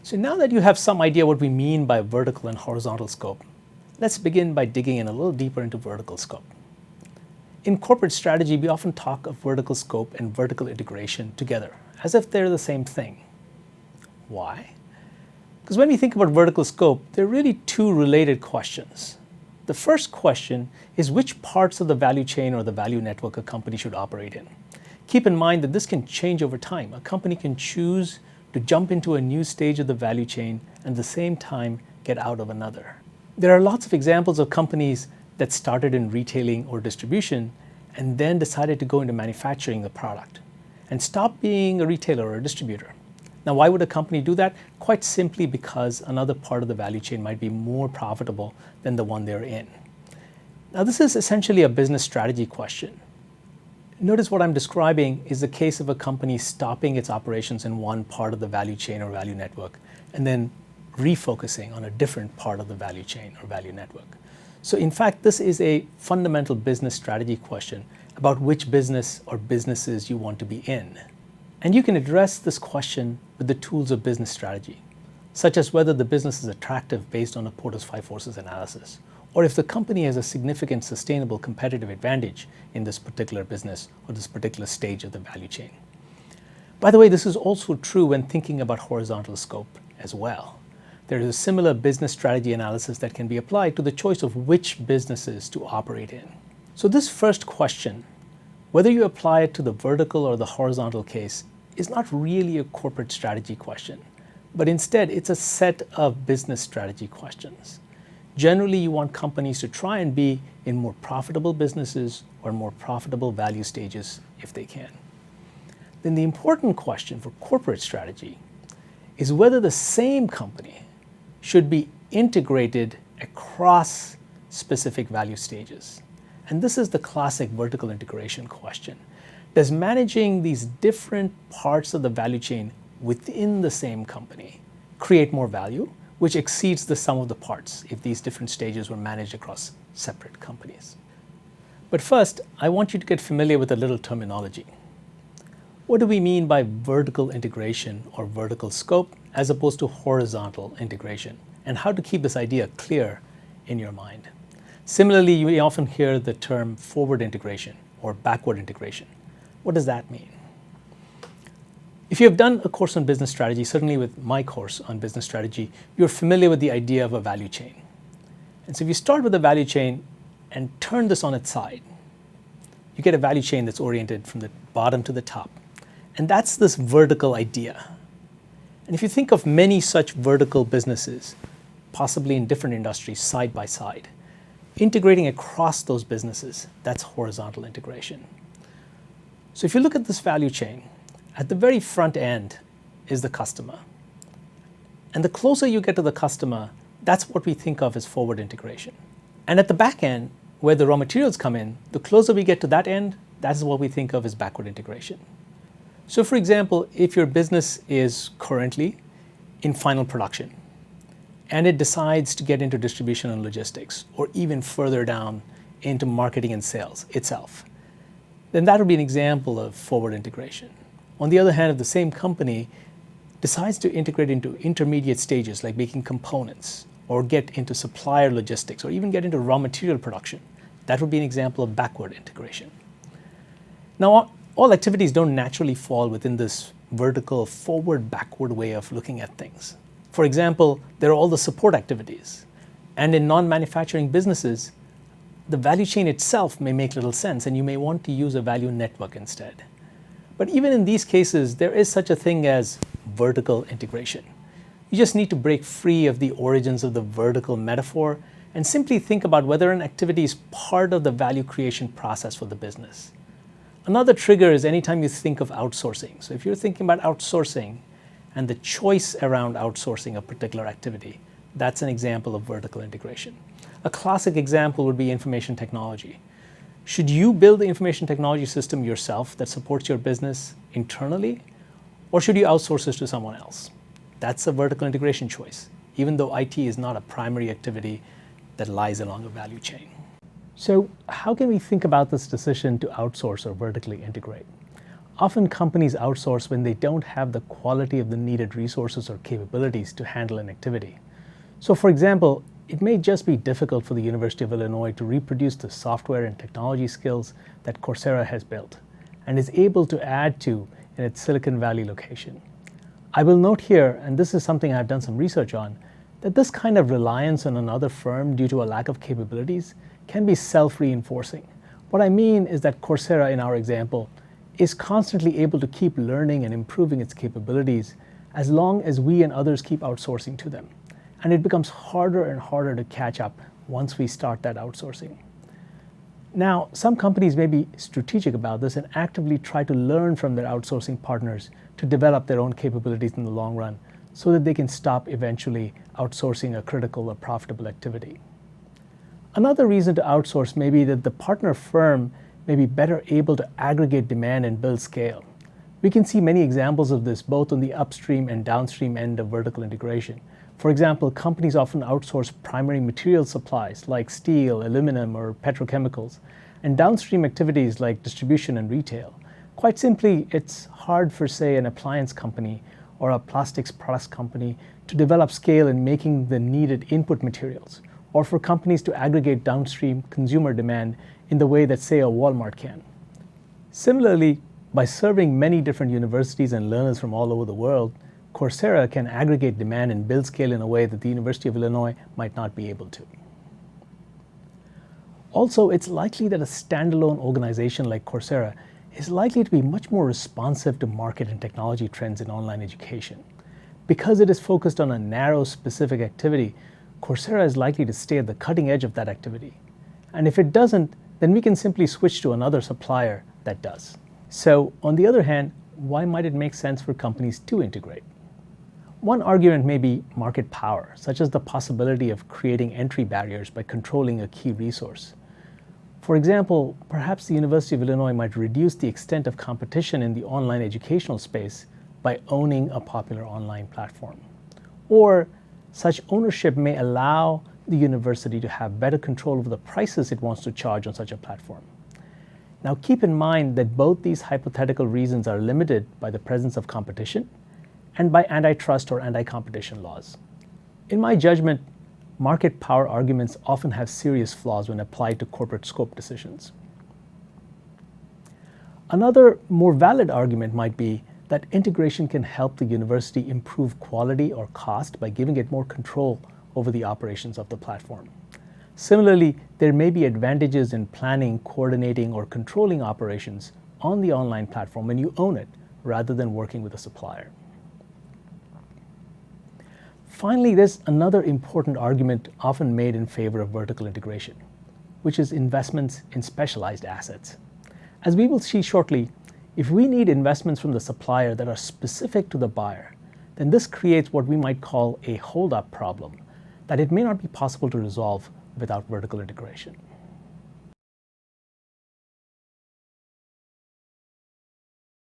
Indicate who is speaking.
Speaker 1: So now that you have some idea what we mean by vertical and horizontal scope, let's begin by digging in a little deeper into vertical scope. In corporate strategy, we often talk of vertical scope and vertical integration together, as if they're the same thing. Why? Because when we think about vertical scope, there are really two related questions. The first question is which parts of the value chain or the value network a company should operate in. Keep in mind that this can change over time. A company can choose to jump into a new stage of the value chain and at the same time get out of another. There are lots of examples of companies that started in retailing or distribution and then decided to go into manufacturing the product and stop being a retailer or a distributor. Now, why would a company do that? Quite simply because another part of the value chain might be more profitable than the one they're in. Now, this is essentially a business strategy question. Notice what I'm describing is the case of a company stopping its operations in one part of the value chain or value network and then refocusing on a different part of the value chain or value network. So in fact, this is a fundamental business strategy question about which business or businesses you want to be in. And you can address this question with the tools of business strategy, such as whether the business is attractive based on a Porter's Five Forces analysis, or if the company has a significant sustainable competitive advantage in this particular business or this particular stage of the value chain. By the way, this is also true when thinking about horizontal scope as well. There is a similar business strategy analysis that can be applied to the choice of which businesses to operate in. So this first question, whether you apply it to the vertical or the horizontal case, is not really a corporate strategy question, but instead it's a set of business strategy questions. Generally, you want companies to try and be in more profitable businesses or more profitable value stages if they can. Then the important question for corporate strategy is whether the same company should be integrated across specific value stages. And this is the classic vertical integration question. Does managing these different parts of the value chain within the same company create more value, which exceeds the sum of the parts if these different stages were managed across separate companies? But first, I want you to get familiar with a little terminology. What do we mean by vertical integration or vertical scope as opposed to horizontal integration, and how to keep this idea clear in your mind? Similarly, you may often hear the term forward integration or backward integration. What does that mean? If you have done a course on business strategy, certainly with my course on business strategy, you're familiar with the idea of a value chain. And so if you start with a value chain and turn this on its side, you get a value chain that's oriented from the bottom to the top. And that's this vertical idea. And if you think of many such vertical businesses, possibly in different industries side by side, integrating across those businesses, that's horizontal integration. So if you look at this value chain, at the very front end is the customer. And the closer you get to the customer, that's what we think of as forward integration. And at the back end, where the raw materials come in, the closer we get to that end, that's what we think of as backward integration. So for example, if your business is currently in final production and it decides to get into distribution and logistics, or even further down into marketing and sales itself, then that would be an example of forward integration. On the other hand, if the same company decides to integrate into intermediate stages like making components or get into supplier logistics or even get into raw material production, that would be an example of backward integration. Now, all activities don't naturally fall within this vertical forward-backward way of looking at things. For example, there are all the support activities. And in non-manufacturing businesses, the value chain itself may make little sense and you may want to use a value network instead. But even in these cases, there is such a thing as vertical integration. You just need to break free of the origins of the vertical metaphor and simply think about whether an activity is part of the value creation process for the business. Another trigger is anytime you think of outsourcing. So if you're thinking about outsourcing and the choice around outsourcing a particular activity, that's an example of vertical integration. A classic example would be information technology. Should you build the information technology system yourself that supports your business internally, or should you outsource this to someone else? That's a vertical integration choice, even though IT is not a primary activity that lies along a value chain. So how can we think about this decision to outsource or vertically integrate? Often companies outsource when they don't have the quality of the needed resources or capabilities to handle an activity. So for example, it may just be difficult for the University of Illinois to reproduce the software and technology skills that Coursera has built and is able to add to in its Silicon Valley location. I will note here, and this is something I've done some research on, that this kind of reliance on another firm due to a lack of capabilities can be self-reinforcing. What I mean is that Coursera, in our example, is constantly able to keep learning and improving its capabilities as long as we and others keep outsourcing to them. And it becomes harder and harder to catch up once we start that outsourcing. Now, some companies may be strategic about this and actively try to learn from their outsourcing partners to develop their own capabilities in the long run so that they can stop eventually outsourcing a critical or profitable activity. Another reason to outsource may be that the partner firm may be better able to aggregate demand and build scale. We can see many examples of this both on the upstream and downstream end of vertical integration. For example, companies often outsource primary material supplies like steel, aluminum, or petrochemicals, and downstream activities like distribution and retail. Quite simply, it's hard for, say, an appliance company or a plastics products company to develop scale in making the needed input materials, or for companies to aggregate downstream consumer demand in the way that, say, a Walmart can. Similarly, by serving many different universities and learners from all over the world, Coursera can aggregate demand and build scale in a way that the University of Illinois might not be able to. Also, it's likely that a standalone organization like Coursera is likely to be much more responsive to market and technology trends in online education. Because it is focused on a narrow, specific activity, Coursera is likely to stay at the cutting edge of that activity. And if it doesn't, then we can simply switch to another supplier that does. So, on the other hand, why might it make sense for companies to integrate? One argument may be market power, such as the possibility of creating entry barriers by controlling a key resource. For example, perhaps the University of Illinois might reduce the extent of competition in the online educational space by owning a popular online platform. Or such ownership may allow the university to have better control over the prices it wants to charge on such a platform. Now keep in mind that both these hypothetical reasons are limited by the presence of competition and by antitrust or anti-competition laws. In my judgment, market power arguments often have serious flaws when applied to corporate scope decisions. Another more valid argument might be that integration can help the university improve quality or cost by giving it more control over the operations of the platform. Similarly, there may be advantages in planning, coordinating, or controlling operations on the online platform when you own it rather than working with a supplier. Finally, there's another important argument often made in favor of vertical integration, which is investments in specialized assets. As we will see shortly, if we need investments from the supplier that are specific to the buyer, then this creates what we might call a hold-up problem that it may not be possible to resolve without vertical integration.